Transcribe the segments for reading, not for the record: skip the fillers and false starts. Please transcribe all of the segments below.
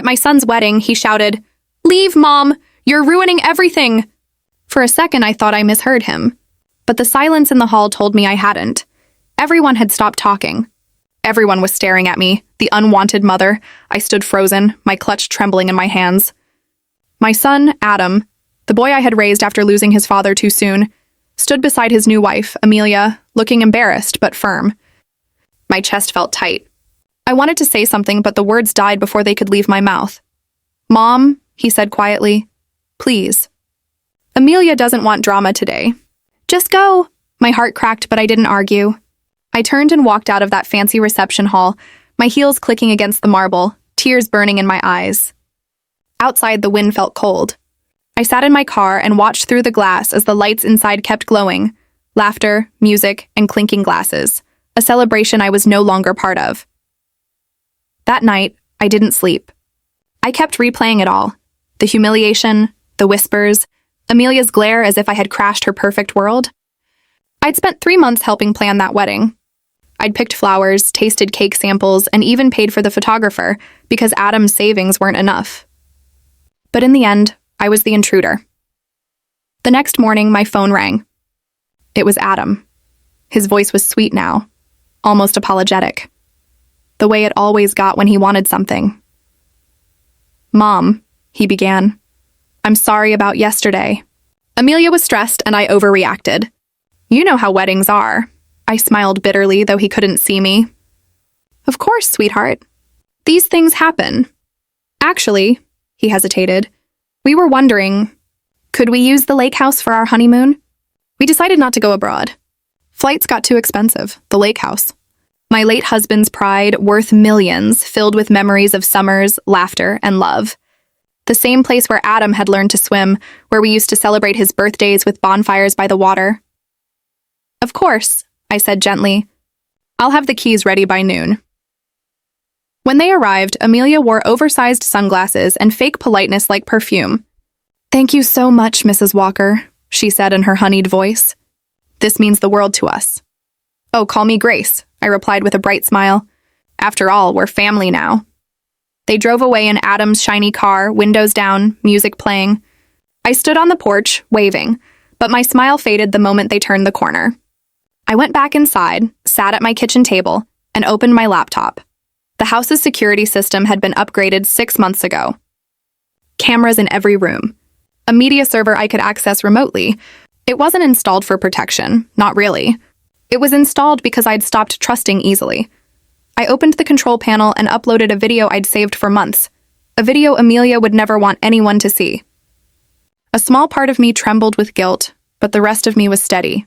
my son's wedding, he shouted, "Leave, Mom! You're ruining everything!" For a second, I thought I misheard him. But the silence in the hall told me I hadn't. Everyone had stopped talking. Everyone was staring at me, the unwanted mother. I stood frozen, my clutch trembling in my hands. My son, Adam, the boy I had raised after losing his father too soon, stood beside his new wife, Amelia, looking embarrassed but firm. My chest felt tight. I wanted to say something, but the words died before they could leave my mouth. "Mom," he said quietly, "please. Amelia doesn't want drama today." "Just go." My heart cracked, but I didn't argue. I turned and walked out of that fancy reception hall, my heels clicking against the marble, tears burning in my eyes. Outside, the wind felt cold. I sat in my car and watched through the glass as the lights inside kept glowing. Laughter, music, and clinking glasses. A celebration I was no longer part of. That night, I didn't sleep. I kept replaying it all. The humiliation, the whispers, Amelia's glare as if I had crashed her perfect world. I'd spent 3 months helping plan that wedding. I'd picked flowers, tasted cake samples, and even paid for the photographer because Adam's savings weren't enough. But in the end, I was the intruder. The next morning, my phone rang. It was Adam. His voice was sweet now, almost apologetic. The way it always got when he wanted something. "Mom," he began. "I'm sorry about yesterday. Amelia was stressed and I overreacted. You know how weddings are." I smiled bitterly, though he couldn't see me. "Of course, sweetheart. These things happen. Actually," he hesitated, "we were wondering, could we use the lake house for our honeymoon? We decided not to go abroad. Flights got too expensive, the lake house. My late husband's pride, worth millions, filled with memories of summers, laughter, and love. The same place where Adam had learned to swim, where we used to celebrate his birthdays with bonfires by the water." "Of course," I said gently. "I'll have the keys ready by noon." When they arrived, Amelia wore oversized sunglasses and fake politeness like perfume. "Thank you so much, Mrs. Walker," she said in her honeyed voice. "This means the world to us." "Oh, call me Grace," I replied with a bright smile. "After all, we're family now." They drove away in Adam's shiny car, windows down, music playing. I stood on the porch, waving, but my smile faded the moment they turned the corner. I went back inside, sat at my kitchen table, and opened my laptop. The house's security system had been upgraded 6 months ago. Cameras in every room. A media server I could access remotely. It wasn't installed for protection, not really. It was installed because I'd stopped trusting easily. I opened the control panel and uploaded a video I'd saved for months, a video Amelia would never want anyone to see. A small part of me trembled with guilt, but the rest of me was steady.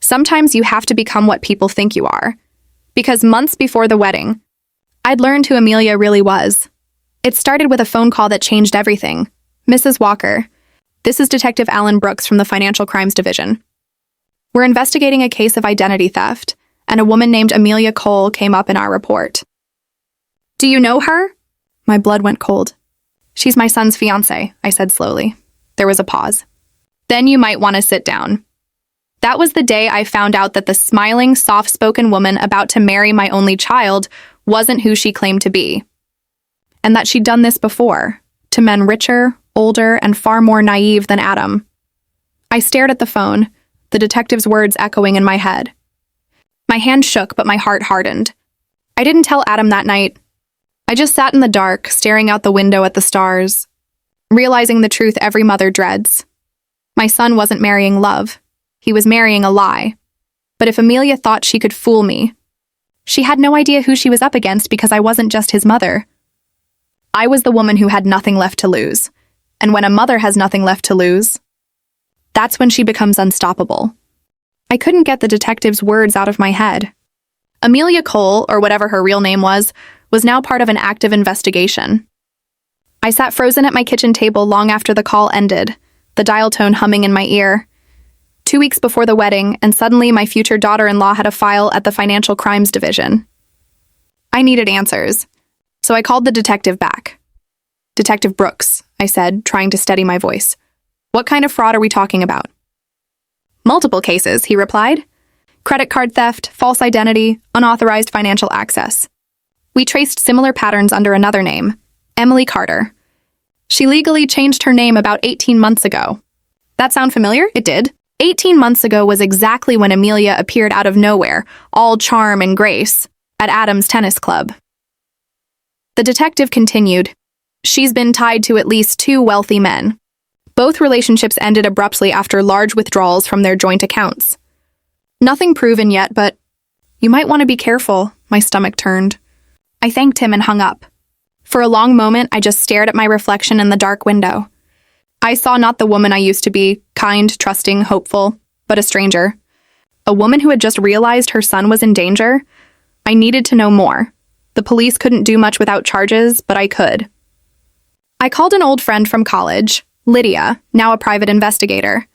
Sometimes you have to become what people think you are. Because months before the wedding, I'd learned who Amelia really was. It started with a phone call that changed everything. "Mrs. Walker, this is Detective Alan Brooks from the Financial Crimes Division. We're investigating a case of identity theft, and a woman named Amelia Cole came up in our report." "Do you know her?" My blood went cold. "She's my son's fiancée," I said slowly. There was a pause. "Then you might want to sit down." That was the day I found out that the smiling, soft-spoken woman about to marry my only child wasn't who she claimed to be. And that she'd done this before, to men richer, older, and far more naive than Adam. I stared at the phone, the detective's words echoing in my head. My hand shook, but my heart hardened. I didn't tell Adam that night. I just sat in the dark, staring out the window at the stars, realizing the truth every mother dreads. My son wasn't marrying love. He was marrying a lie. But if Amelia thought she could fool me, she had no idea who she was up against because I wasn't just his mother. I was the woman who had nothing left to lose. And when a mother has nothing left to lose, that's when she becomes unstoppable. I couldn't get the detective's words out of my head. Amelia Cole, or whatever her real name was now part of an active investigation. I sat frozen at my kitchen table long after the call ended, the dial tone humming in my ear. 2 weeks before the wedding, and suddenly my future daughter-in-law had a file at the Financial Crimes Division. I needed answers, so I called the detective back. "Detective Brooks," I said, trying to steady my voice. "What kind of fraud are we talking about?" "Multiple cases," he replied. "Credit card theft, false identity, unauthorized financial access. We traced similar patterns under another name, Emily Carter. She legally changed her name about 18 months ago. That sound familiar? It did. 18 months ago was exactly when Amelia appeared out of nowhere, all charm and grace, at Adam's tennis club. The detective continued. She's been tied to at least 2 wealthy men. Both relationships ended abruptly after large withdrawals from their joint accounts. Nothing proven yet, but you might want to be careful. My stomach turned. I thanked him and hung up. For a long moment, I just stared at my reflection in the dark window. I saw not the woman I used to be, kind, trusting, hopeful, but a stranger. A woman who had just realized her son was in danger. I needed to know more. The police couldn't do much without charges, but I could. I called an old friend from college, Lydia, now a private investigator.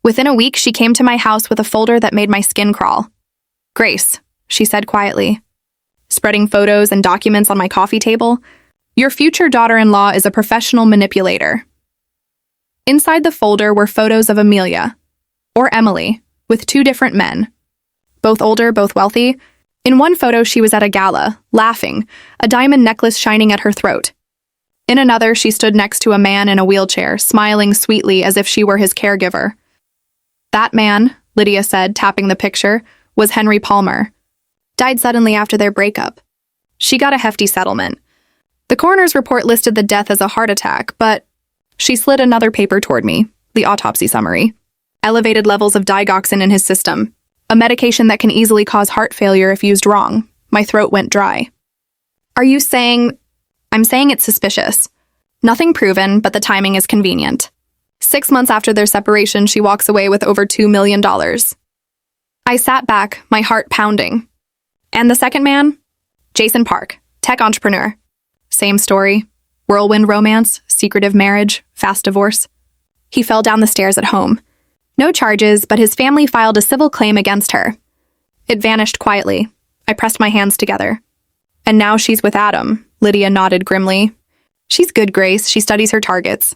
Within a week, she came to my house with a folder that made my skin crawl. "Grace," she said quietly, spreading photos and documents on my coffee table, "your future daughter-in-law is a professional manipulator." Inside the folder were photos of Amelia, or Emily, with 2 different men. Both older, both wealthy. In one photo, she was at a gala, laughing, a diamond necklace shining at her throat. In another, she stood next to a man in a wheelchair, smiling sweetly as if she were his caregiver. That man, Lydia said, tapping the picture, was Henry Palmer. Died suddenly after their breakup. She got a hefty settlement. The coroner's report listed the death as a heart attack, but she slid another paper toward me, the autopsy summary. Elevated levels of digoxin in his system, a medication that can easily cause heart failure if used wrong. My throat went dry. "Are you saying—" "I'm saying it's suspicious. Nothing proven, but the timing is convenient. 6 months after their separation, she walks away with over $2 million. I sat back, my heart pounding. And the second man? Jason Park, tech entrepreneur. Same story. Whirlwind romance, secretive marriage, fast divorce. He fell down the stairs at home. No charges, but his family filed a civil claim against her. It vanished quietly. I pressed my hands together. And now she's with Adam," Lydia nodded grimly. "She's good, Grace. She studies her targets.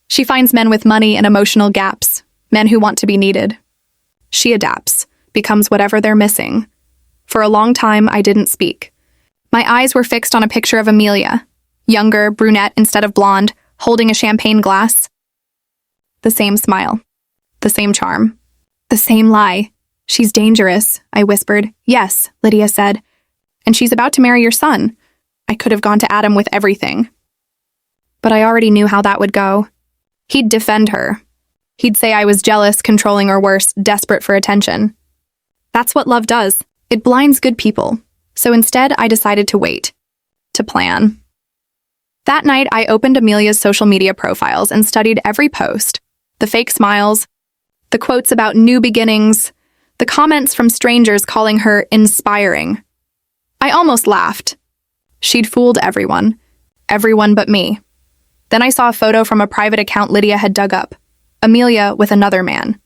She finds men with money and emotional gaps, men who want to be needed. She adapts, becomes whatever they're missing. For a long time, I didn't speak. My eyes were fixed on a picture of Amelia, younger, brunette instead of blonde, holding a champagne glass. The same smile. The same charm. The same lie. She's dangerous, I whispered. Yes, Lydia said. And she's about to marry your son. I could have gone to Adam with everything. But I already knew how that would go. He'd defend her. He'd say I was jealous, controlling, or worse, desperate for attention. That's what love does. It blinds good people. So instead, I decided to wait. To plan. That night, I opened Amelia's social media profiles and studied every post. The fake smiles, the quotes about new beginnings, the comments from strangers calling her inspiring. I almost laughed. She'd fooled everyone. Everyone but me. Then I saw a photo from a private account Lydia had dug up. Amelia with another man.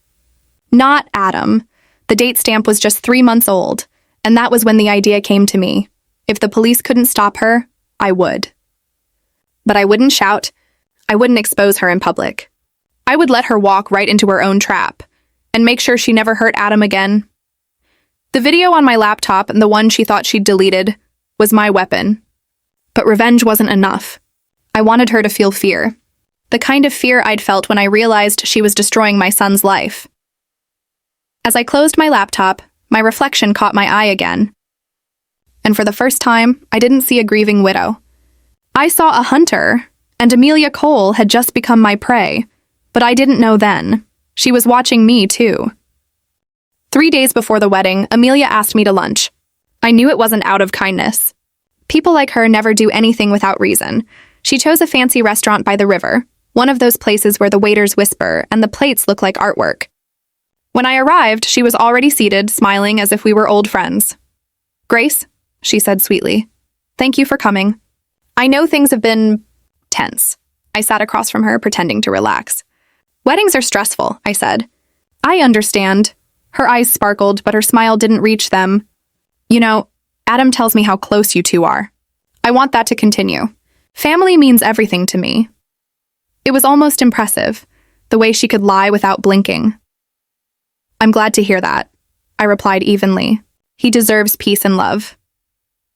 Not Adam. The date stamp was just 3 months old, and that was when the idea came to me. If the police couldn't stop her, I would. But I wouldn't shout. I wouldn't expose her in public. I would let her walk right into her own trap and make sure she never hurt Adam again. The video on my laptop and the one she thought she'd deleted was my weapon. But revenge wasn't enough. I wanted her to feel fear. The kind of fear I'd felt when I realized she was destroying my son's life. As I closed my laptop, my reflection caught my eye again. And for the first time, I didn't see a grieving widow. I saw a hunter, and Amelia Cole had just become my prey, but I didn't know then. She was watching me, too. 3 days before the wedding, Amelia asked me to lunch. I knew it wasn't out of kindness. People like her never do anything without reason. She chose a fancy restaurant by the river, one of those places where the waiters whisper and the plates look like artwork. When I arrived, she was already seated, smiling as if we were old friends. "Grace," she said sweetly, "thank you for coming. I know things have been tense." I sat across from her, pretending to relax. "Weddings are stressful," I said. "I understand." Her eyes sparkled, but her smile didn't reach them. "You know, Adam tells me how close you two are. I want that to continue. Family means everything to me." It was almost impressive, the way she could lie without blinking. "I'm glad to hear that," I replied evenly. "He deserves peace and love."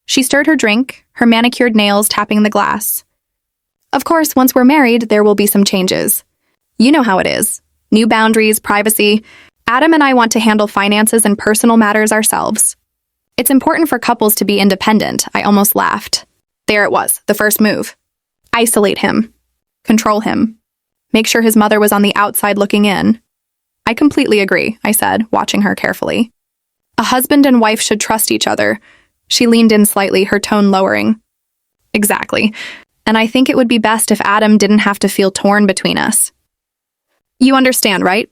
She stirred her drink, her manicured nails tapping the glass. Of course, once we're married, there will be some changes. You know how it is. New boundaries, privacy. Adam and I want to handle finances and personal matters ourselves. It's important for couples to be independent. I almost laughed. There it was, the first move. Isolate him. Control him. Make sure his mother was on the outside looking in. I completely agree, I said, watching her carefully. A husband and wife should trust each other. She leaned in slightly, her tone lowering. Exactly. And I think it would be best if Adam didn't have to feel torn between us. You understand, right?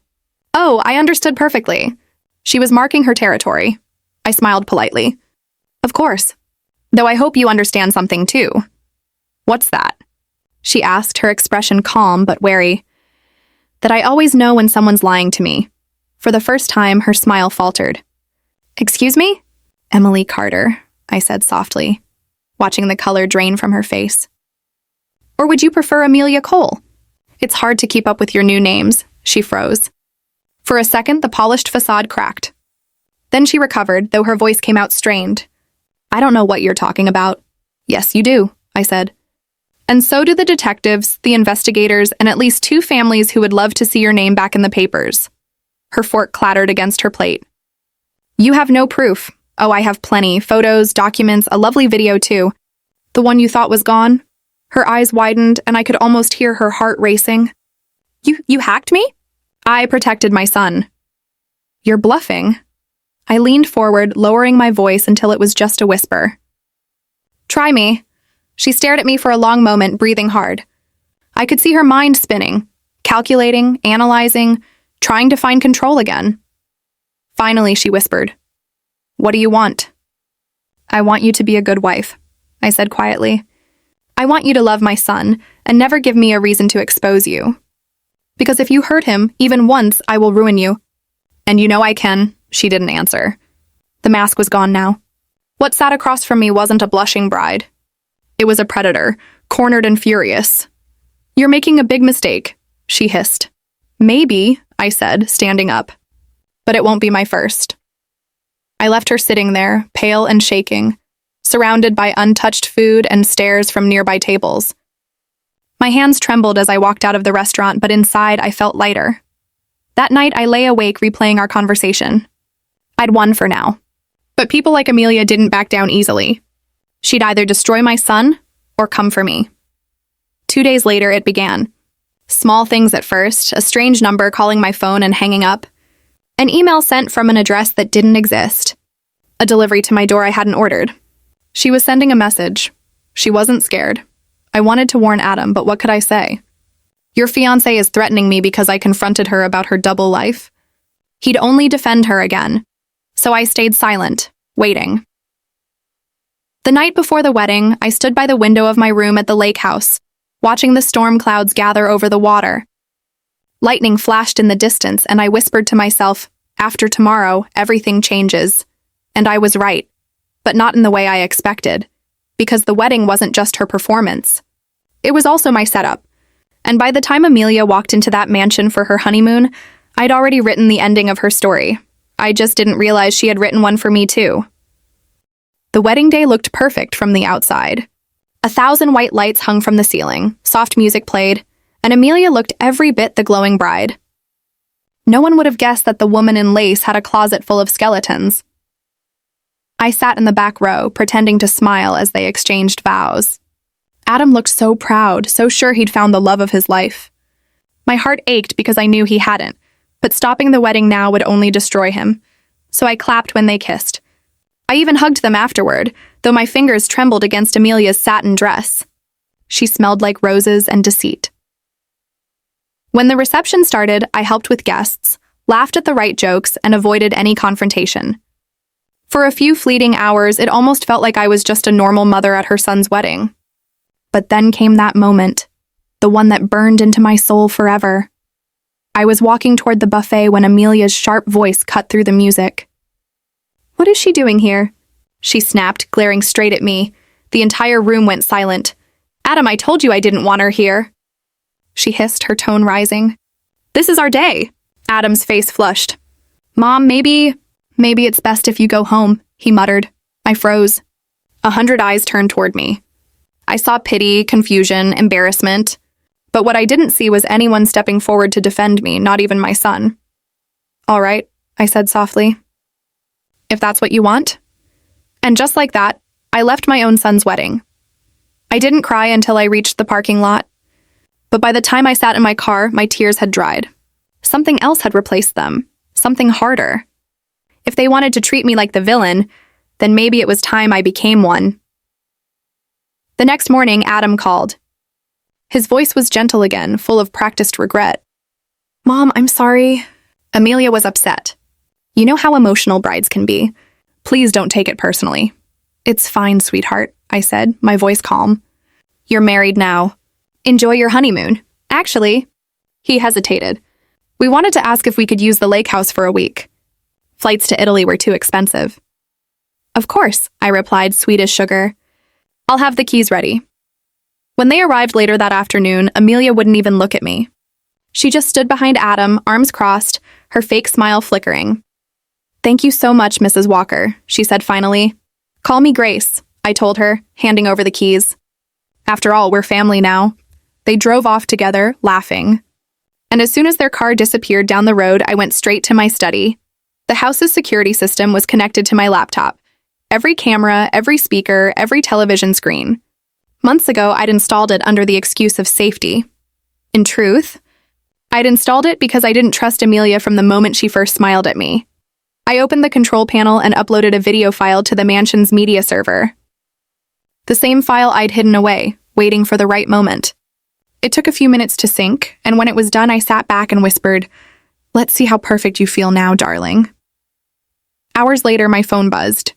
Oh, I understood perfectly. She was marking her territory. I smiled politely. Of course. Though I hope you understand something too. What's that? She asked, her expression calm but wary. That I always know when someone's lying to me. For the first time, her smile faltered. Excuse me? Emily Carter, I said softly, watching the color drain from her face. Or would you prefer Amelia Cole? It's hard to keep up with your new names, she froze. For a second, the polished facade cracked. Then she recovered, though her voice came out strained. I don't know what you're talking about. Yes, you do, I said. And so do the detectives, the investigators, and at least 2 families who would love to see your name back in the papers. Her fork clattered against her plate. You have no proof. Oh, I have plenty. Photos, documents, a lovely video too. The one you thought was gone? Her eyes widened, and I could almost hear her heart racing. You hacked me? I protected my son. You're bluffing. I leaned forward, lowering my voice until it was just a whisper. Try me. She stared at me for a long moment, breathing hard. I could see her mind spinning, calculating, analyzing, trying to find control again. Finally, she whispered, What do you want? I want you to be a good wife, I said quietly. I want you to love my son and never give me a reason to expose you. Because if you hurt him, even once, I will ruin you. And you know I can. She didn't answer. The mask was gone now. What sat across from me wasn't a blushing bride. It was a predator, cornered and furious. You're making a big mistake, she hissed. Maybe, I said, standing up. But it won't be my first. I left her sitting there, pale and shaking, surrounded by untouched food and stares from nearby tables. My hands trembled as I walked out of the restaurant, but inside I felt lighter. That night I lay awake replaying our conversation. I'd won for now. But people like Amelia didn't back down easily. She'd either destroy my son or come for me. 2 days later, it began. Small things at first, a strange number calling my phone and hanging up. An email sent from an address that didn't exist. A delivery to my door I hadn't ordered. She was sending a message. She wasn't scared. I wanted to warn Adam, but what could I say? Your fiancé is threatening me because I confronted her about her double life. He'd only defend her again. So I stayed silent, waiting. The night before the wedding, I stood by the window of my room at the lake house, watching the storm clouds gather over the water. Lightning flashed in the distance, and I whispered to myself, after tomorrow, everything changes. And I was right, but not in the way I expected, because the wedding wasn't just her performance. It was also my setup. And by the time Amelia walked into that mansion for her honeymoon, I'd already written the ending of her story. I just didn't realize she had written one for me too. The wedding day looked perfect from the outside. 1,000 white lights hung from the ceiling, soft music played, and Amelia looked every bit the glowing bride. No one would have guessed that the woman in lace had a closet full of skeletons. I sat in the back row, pretending to smile as they exchanged vows. Adam looked so proud, so sure he'd found the love of his life. My heart ached because I knew he hadn't, but stopping the wedding now would only destroy him. So I clapped when they kissed. I even hugged them afterward, though my fingers trembled against Amelia's satin dress. She smelled like roses and deceit. When the reception started, I helped with guests, laughed at the right jokes, and avoided any confrontation. For a few fleeting hours, it almost felt like I was just a normal mother at her son's wedding. But then came that moment, the one that burned into my soul forever. I was walking toward the buffet when Amelia's sharp voice cut through the music. What is she doing here? She snapped, glaring straight at me. The entire room went silent. Adam, I told you I didn't want her here. She hissed, her tone rising. This is our day. Adam's face flushed. Mom, maybe it's best if you go home, he muttered. I froze. 100 eyes turned toward me. I saw pity, confusion, embarrassment. But what I didn't see was anyone stepping forward to defend me, not even my son. "All right," I said softly. "If that's what you want." And just like that, I left my own son's wedding. I didn't cry until I reached the parking lot. But by the time I sat in my car, my tears had dried. Something else had replaced them. Something harder. If they wanted to treat me like the villain, then maybe it was time I became one. The next morning, Adam called. His voice was gentle again, full of practiced regret. "Mom, I'm sorry." Amelia was upset. "You know how emotional brides can be. Please don't take it personally." "It's fine, sweetheart," I said, my voice calm. "You're married now. Enjoy your honeymoon. Actually," he hesitated. "We wanted to ask if we could use the lake house for a week. Flights to Italy were too expensive." "Of course," I replied, sweet as sugar. "I'll have the keys ready." When they arrived later that afternoon, Amelia wouldn't even look at me. She just stood behind Adam, arms crossed, her fake smile flickering. "Thank you so much, Mrs. Walker," she said finally. "Call me Grace," I told her, handing over the keys. "After all, we're family now." They drove off together, laughing. And as soon as their car disappeared down the road, I went straight to my study. The house's security system was connected to my laptop. Every camera, every speaker, every television screen. Months ago, I'd installed it under the excuse of safety. In truth, I'd installed it because I didn't trust Amelia from the moment she first smiled at me. I opened the control panel and uploaded a video file to the mansion's media server. The same file I'd hidden away, waiting for the right moment. It took a few minutes to sync, and when it was done, I sat back and whispered, "Let's see how perfect you feel now, darling." Hours later, my phone buzzed.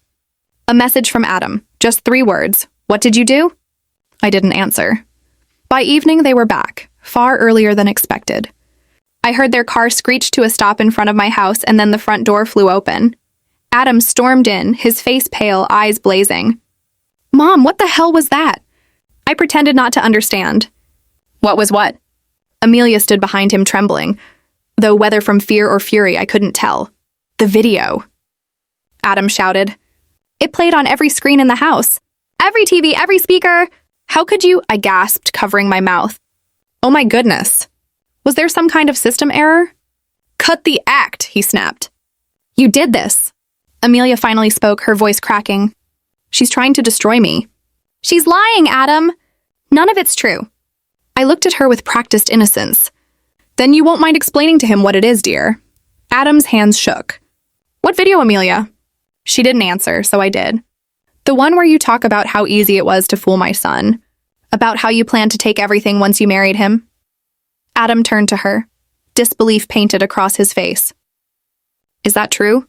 A message from Adam, just 3 words. "What did you do?" I didn't answer. By evening, they were back, far earlier than expected. I heard their car screech to a stop in front of my house, and then the front door flew open. Adam stormed in, his face pale, eyes blazing. "Mom, what the hell was that?" I pretended not to understand. "What was what?" Amelia stood behind him trembling, though whether from fear or fury I couldn't tell. "The video," Adam shouted. "It played on every screen in the house. Every TV, every speaker. How could you?" I gasped, covering my mouth. "Oh my goodness. Was there some kind of system error?" "Cut the act," he snapped. "You did this." Amelia finally spoke, her voice cracking. "She's trying to destroy me." "She's lying, Adam." "None of it's true." I looked at her with practiced innocence. "Then you won't mind explaining to him what it is, dear." Adam's hands shook. "What video, Amelia?" She didn't answer, so I did. "The one where you talk about how easy it was to fool my son. About how you planned to take everything once you married him." Adam turned to her. Disbelief painted across his face. "Is that true?"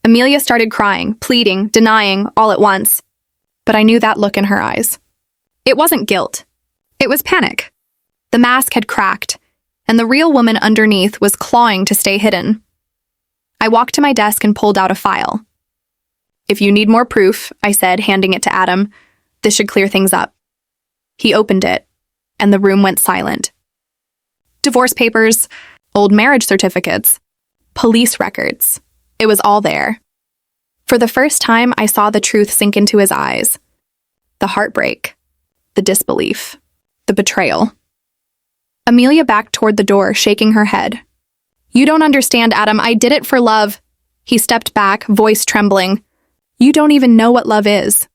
Amelia started crying, pleading, denying, all at once. But I knew that look in her eyes. It wasn't guilt. It was panic. The mask had cracked, and the real woman underneath was clawing to stay hidden. I walked to my desk and pulled out a file. "If you need more proof," I said, handing it to Adam, "this should clear things up." He opened it, and the room went silent. Divorce papers, old marriage certificates, police records. It was all there. For the first time, I saw the truth sink into his eyes. The heartbreak, the disbelief, the betrayal. Amelia backed toward the door, shaking her head. "You don't understand, Adam. I did it for love." He stepped back, voice trembling. "You don't even know what love is."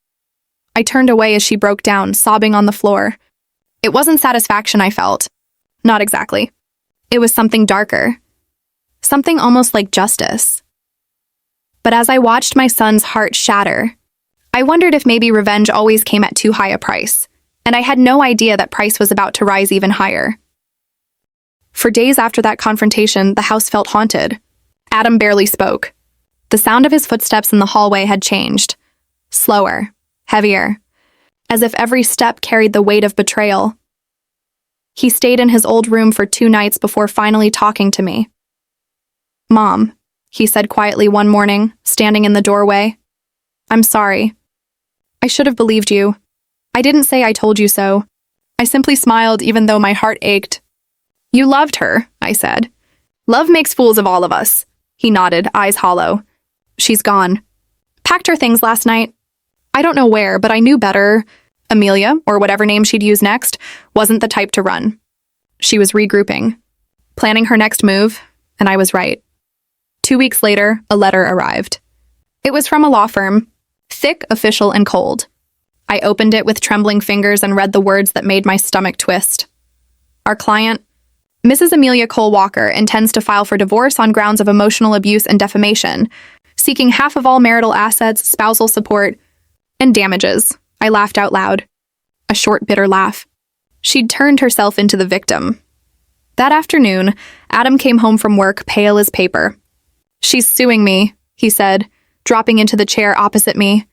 I turned away as she broke down, sobbing on the floor. It wasn't satisfaction I felt. Not exactly. It was something darker. Something almost like justice. But as I watched my son's heart shatter, I wondered if maybe revenge always came at too high a price, and I had no idea that price was about to rise even higher. For days after that confrontation, the house felt haunted. Adam barely spoke. The sound of his footsteps in the hallway had changed. Slower, heavier, as if every step carried the weight of betrayal. He stayed in his old room for 2 nights before finally talking to me. "Mom," he said quietly one morning, standing in the doorway. "I'm sorry. I should have believed you. I didn't say I told you so. I simply smiled even though my heart ached." "You loved her," I said. "Love makes fools of all of us." He nodded, eyes hollow. "She's gone. Packed her things last night. I don't know where, but I knew better. Amelia, or whatever name she'd use next, wasn't the type to run. She was regrouping, planning her next move, and I was right. 2 weeks later, a letter arrived. It was from a law firm, thick, official, and cold. I opened it with trembling fingers and read the words that made my stomach twist. Our client, Mrs. Amelia Cole Walker, intends to file for divorce on grounds of emotional abuse and defamation, seeking half of all marital assets, spousal support, and damages. I laughed out loud. A short, bitter laugh. She'd turned herself into the victim. That afternoon, Adam came home from work, pale as paper. "She's suing me," he said, dropping into the chair opposite me.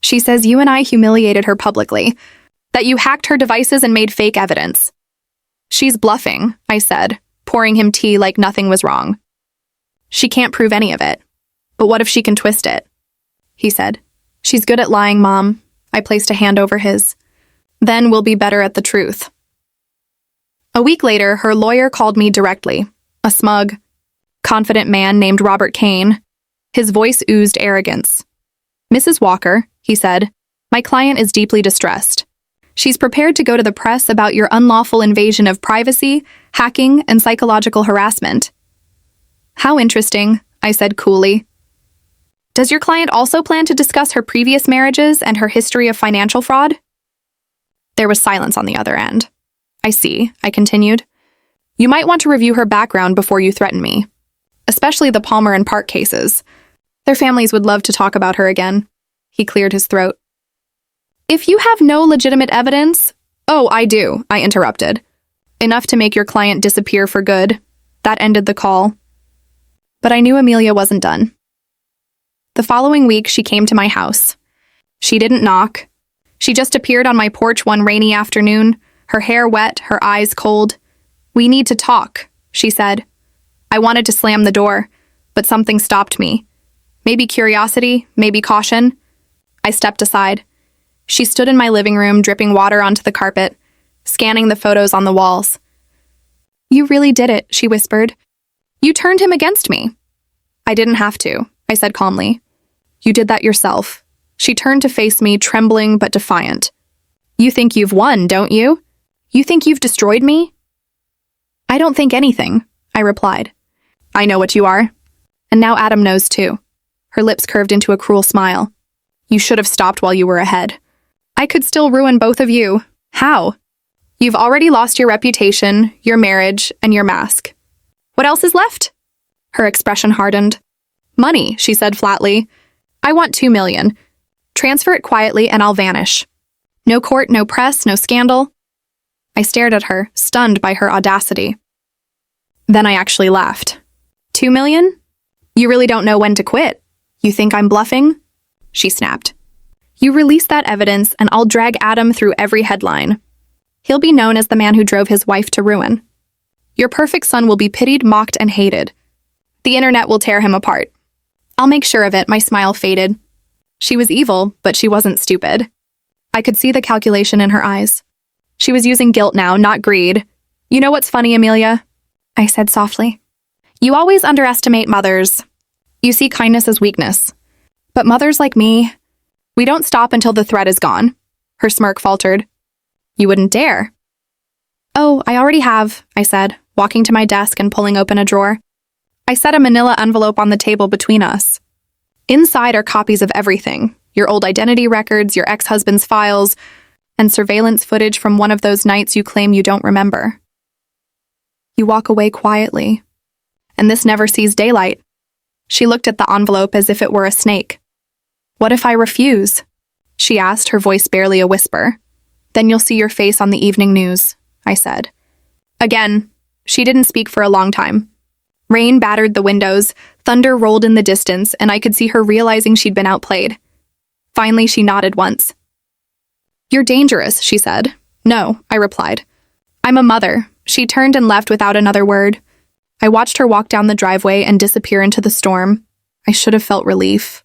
"She says you and I humiliated her publicly, that you hacked her devices and made fake evidence." "She's bluffing," I said, pouring him tea like nothing was wrong. "She can't prove any of it. But what if she can twist it?" He said. "She's good at lying, Mom." I placed a hand over his. "Then we'll be better at the truth." A week later, her lawyer called me directly, a smug, confident man named Robert Kane. His voice oozed arrogance. "Mrs. Walker," he said, "my client is deeply distressed. She's prepared to go to the press about your unlawful invasion of privacy, hacking, and psychological harassment." "How interesting," I said coolly. "Does your client also plan to discuss her previous marriages and her history of financial fraud?" There was silence on the other end. "I see," I continued. "You might want to review her background before you threaten me, especially the Palmer and Park cases. Their families would love to talk about her again." He cleared his throat. "If you have no legitimate evidence—" "Oh, I do," I interrupted. "Enough to make your client disappear for good." That ended the call. But I knew Amelia wasn't done. The following week, she came to my house. She didn't knock. She just appeared on my porch one rainy afternoon, her hair wet, her eyes cold. "We need to talk," she said. I wanted to slam the door, but something stopped me. Maybe curiosity, maybe caution. I stepped aside. She stood in my living room, dripping water onto the carpet, scanning the photos on the walls. "You really did it," she whispered. "You turned him against me." "I didn't have to," I said calmly. "You did that yourself." She turned to face me, trembling but defiant. "You think you've won, don't you? You think you've destroyed me?" "I don't think anything," I replied. "I know what you are. And now Adam knows too." Her lips curved into a cruel smile. "You should have stopped while you were ahead. I could still ruin both of you." "How?" "You've already lost your reputation, your marriage, and your mask. What else is left?" Her expression hardened. "Money," she said flatly. "I want $2 million. Transfer it quietly and I'll vanish. No court, no press, no scandal." I stared at her, stunned by her audacity. Then I actually laughed. $2 million? You really don't know when to quit. You think I'm bluffing?" She snapped. "You release that evidence and I'll drag Adam through every headline. He'll be known as the man who drove his wife to ruin. Your perfect son will be pitied, mocked, and hated. The internet will tear him apart. I'll make sure of it." My smile faded. She was evil, but she wasn't stupid. I could see the calculation in her eyes. She was using guilt now, not greed. "You know what's funny, Amelia?" I said softly. "You always underestimate mothers. You see kindness as weakness. But mothers like me, we don't stop until the threat is gone." Her smirk faltered. "You wouldn't dare." "Oh, I already have," I said, walking to my desk and pulling open a drawer. I set a manila envelope on the table between us. Inside are copies of everything: your old identity records, your ex-husband's files, and surveillance footage from one of those nights you claim you don't remember. You walk away quietly, and this never sees daylight. She looked at the envelope as if it were a snake. "What if I refuse?" she asked, her voice barely a whisper. "Then you'll see your face on the evening news," I said. Again, she didn't speak for a long time. Rain battered the windows, thunder rolled in the distance, and I could see her realizing she'd been outplayed. Finally, she nodded once. "You're dangerous," she said. "No," I replied. "I'm a mother." She turned and left without another word. I watched her walk down the driveway and disappear into the storm. I should have felt relief.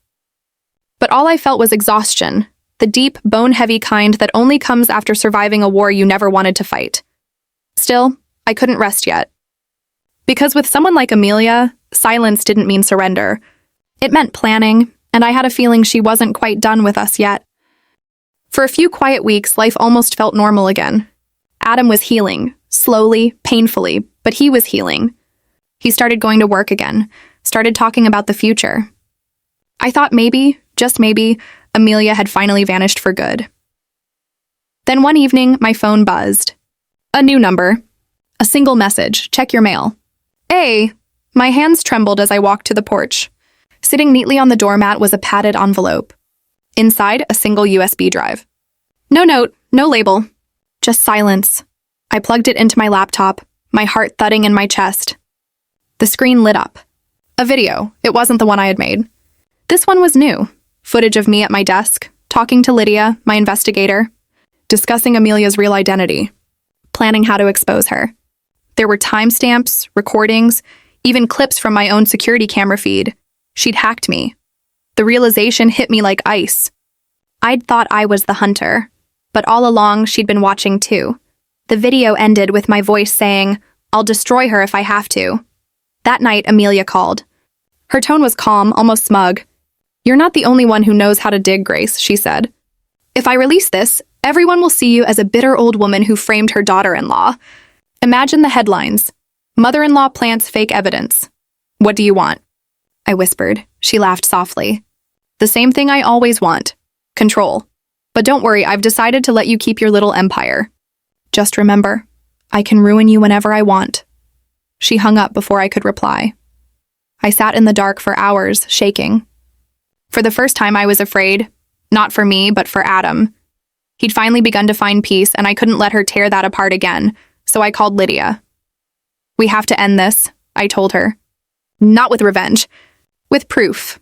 But all I felt was exhaustion, the deep, bone-heavy kind that only comes after surviving a war you never wanted to fight. Still, I couldn't rest yet. Because with someone like Amelia, silence didn't mean surrender. It meant planning, and I had a feeling she wasn't quite done with us yet. For a few quiet weeks, life almost felt normal again. Adam was healing, slowly, painfully, but he was healing. He started going to work again, started talking about the future. I thought maybe, just maybe, Amelia had finally vanished for good. Then one evening, my phone buzzed. A new number. A single message. Check your mail. Hey! My hands trembled as I walked to the porch. Sitting neatly on the doormat was a padded envelope. Inside, a single USB drive. No note, no label. Just silence. I plugged it into my laptop, my heart thudding in my chest. The screen lit up. A video. It wasn't the one I had made. This one was new. Footage of me at my desk, talking to Lydia, my investigator, discussing Amelia's real identity, planning how to expose her. There were timestamps, recordings, even clips from my own security camera feed. She'd hacked me. The realization hit me like ice. I'd thought I was the hunter, but all along she'd been watching too. The video ended with my voice saying, "I'll destroy her if I have to." That night, Amelia called. Her tone was calm, almost smug. "You're not the only one who knows how to dig, Grace," she said. "If I release this, everyone will see you as a bitter old woman who framed her daughter-in-law. Imagine the headlines. Mother-in-law plants fake evidence. What do you want?" I whispered. She laughed softly. "The same thing I always want. Control. But don't worry, I've decided to let you keep your little empire. Just remember, I can ruin you whenever I want." She hung up before I could reply. I sat in the dark for hours, shaking. For the first time, I was afraid. Not for me, but for Adam. He'd finally begun to find peace, and I couldn't let her tear that apart again, so I called Lydia. "We have to end this," I told her. "Not with revenge. With proof."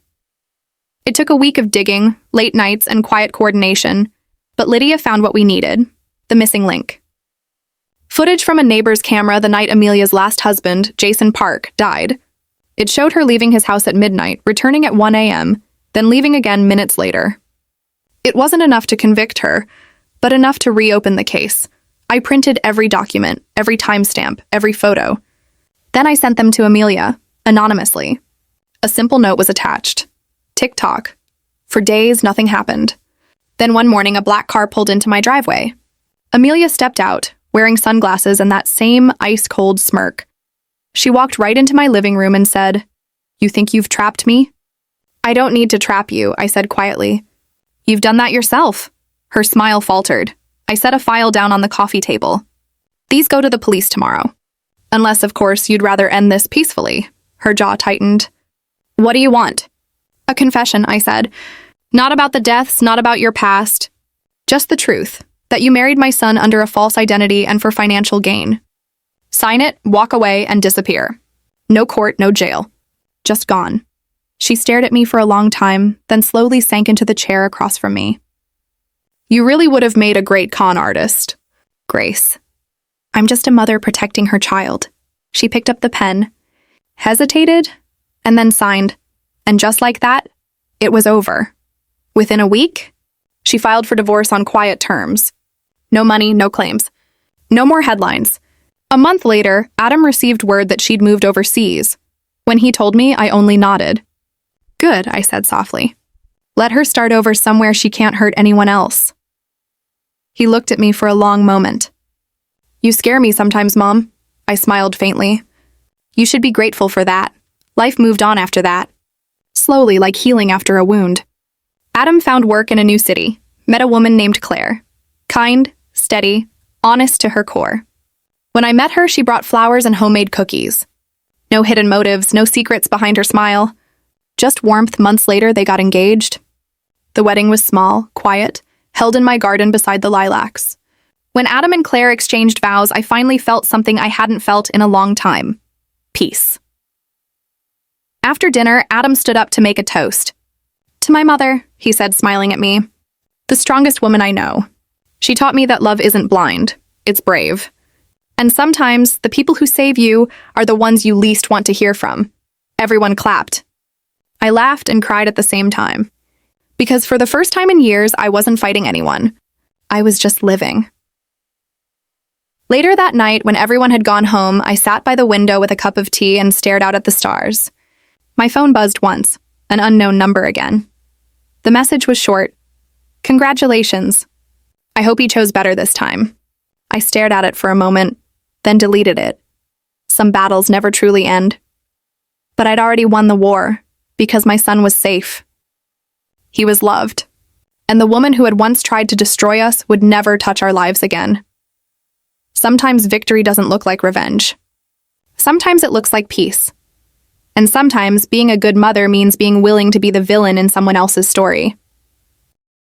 It took a week of digging, late nights, and quiet coordination, but Lydia found what we needed: the missing link. Footage from a neighbor's camera the night Amelia's last husband, Jason Park, died. It showed her leaving his house at midnight, returning at 1 a.m., then leaving again minutes later. It wasn't enough to convict her, but enough to reopen the case. I printed every document, every timestamp, every photo. Then I sent them to Amelia, anonymously. A simple note was attached. Tick-tock. For days, nothing happened. Then one morning, a black car pulled into my driveway. Amelia stepped out, wearing sunglasses and that same ice-cold smirk. She walked right into my living room and said, "You think you've trapped me?" "I don't need to trap you," I said quietly. "You've done that yourself." Her smile faltered. I set a file down on the coffee table. "These go to the police tomorrow. Unless, of course, you'd rather end this peacefully." Her jaw tightened. "What do you want?" "A confession," I said. "Not about the deaths, not about your past. Just the truth, that you married my son under a false identity and for financial gain. Sign it, walk away, and disappear. No court, no jail. Just gone." She stared at me for a long time, then slowly sank into the chair across from me. "You really would have made a great con artist, Grace." "I'm just a mother protecting her child." She picked up the pen, hesitated, and then signed. And just like that, it was over. Within a week, she filed for divorce on quiet terms. No money, no claims. No more headlines. A month later, Adam received word that she'd moved overseas. When he told me, I only nodded. "Good," I said softly. "Let her start over somewhere she can't hurt anyone else." He looked at me for a long moment. "You scare me sometimes, Mom." I smiled faintly. "You should be grateful for that. Life moved on after that. Slowly, like healing after a wound." Adam found work in a new city, met a woman named Claire. Kind, steady, honest to her core. When I met her, she brought flowers and homemade cookies. No hidden motives, no secrets behind her smile. Just warmth. Months later, they got engaged. The wedding was small, quiet, held in my garden beside the lilacs. When Adam and Claire exchanged vows, I finally felt something I hadn't felt in a long time. Peace. After dinner, Adam stood up to make a toast. "To my mother," he said, smiling at me. "The strongest woman I know. She taught me that love isn't blind, it's brave. And sometimes the people who save you are the ones you least want to hear from." Everyone clapped. I laughed and cried at the same time. Because for the first time in years, I wasn't fighting anyone. I was just living. Later that night, when everyone had gone home, I sat by the window with a cup of tea and stared out at the stars. My phone buzzed once, an unknown number again. The message was short. "Congratulations. I hope he chose better this time. I stared at it for a moment, then deleted it. Some battles never truly end. But I'd already won the war, because my son was safe. He was loved. And the woman who had once tried to destroy us would never touch our lives again. Sometimes victory doesn't look like revenge. Sometimes it looks like peace. And sometimes being a good mother means being willing to be the villain in someone else's story.